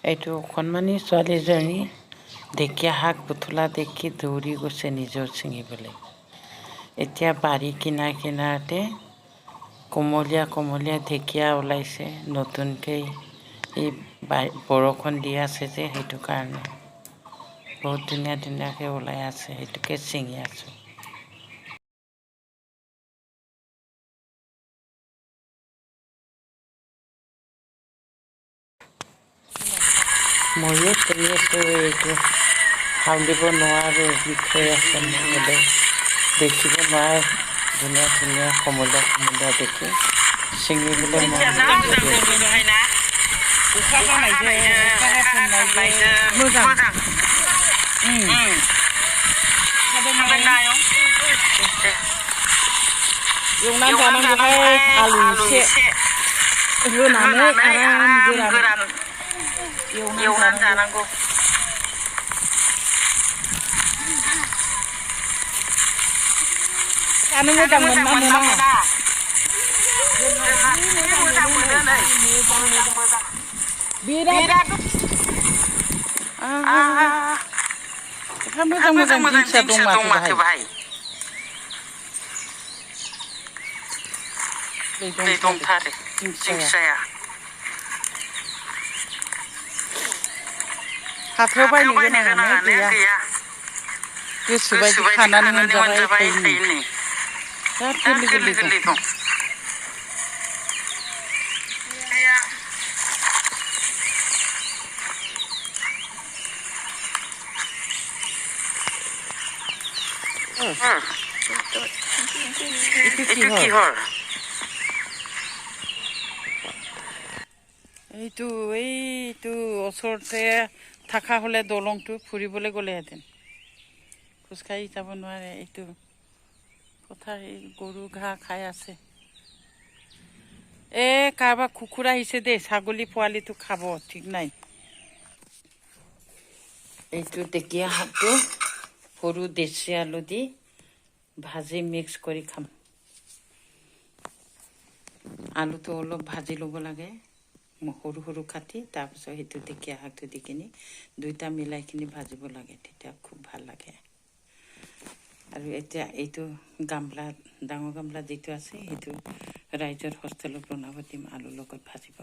এইটো অকণমানি ছোৱালীজনী ঢেকীয়া শাক বুটলা দেখি দৌৰি গৈছে নিজৰ ছিঙিবলৈ। এতিয়া বাৰী কিনাৰতে কোমলীয়া ঢেকীয়া ওলাইছে নতুনকৈ। এই বৰষুণ দি আছে যে সেইটো কাৰণে বহুত ধুনীয়াকৈ ওলাই আছে, সেইটোকে ছিঙি আছোঁ। ময়ো ছিঙি আছোঁ। এইটো হাউলিব নোৱাৰোঁ, বিষয় আছে মোৰ হ'লেও দেখিব নোৱাৰে। ধুনীয়া কোমলীয়া দেখি ছিঙিবলৈ মন एवनानै जानांगौहाय आलु एसे होनानै आराम गोरान एवनानै जानांगौ। जानो मोजां मोनना मोना? मोजां मोनो नै बिराद मोजां दिंखिया दं माथो बाहाय। दै दंथारो दिंखियाया। हाथायाव बायनो गोनाङानो गैया। गोसोबायदि खानानै मोनजाबाय थायो। बिराद गोरलै दं। এইটো কিহৰ? এইটো ওচৰতে থকা হ'লে দলংটো ফুৰিবলৈ গ'লেহেঁতেন। খোজকাঢ়ি যাব নোৱাৰে। এইটো পথাৰ গৰু ঘাঁহ খাই আছে। কাৰোবাৰ কুকুৰ আহিছে দেই, ছাগলী পোৱালিটো খাব ঠিক নাই। এইটো ঢেকীয়া শাকটো সৰু দেশী আলু দি ভাজি মিক্স কৰি খাম। আলুটো অলপ ভাজি ল'ব লাগে সৰু কাটি, তাৰপিছত সেইটো ঢেকীয়া শাকটো দি কিনি দুইটা মিলাই কিনি ভাজিব লাগে, তেতিয়া খুব ভাল লাগে। আৰু এতিয়া এইটো ডাঙৰ গামলা যিটো আছে সেইটো ৰাইজৰ হোষ্টেলত বনাব দিম, আলুৰ লগত ভাজিব।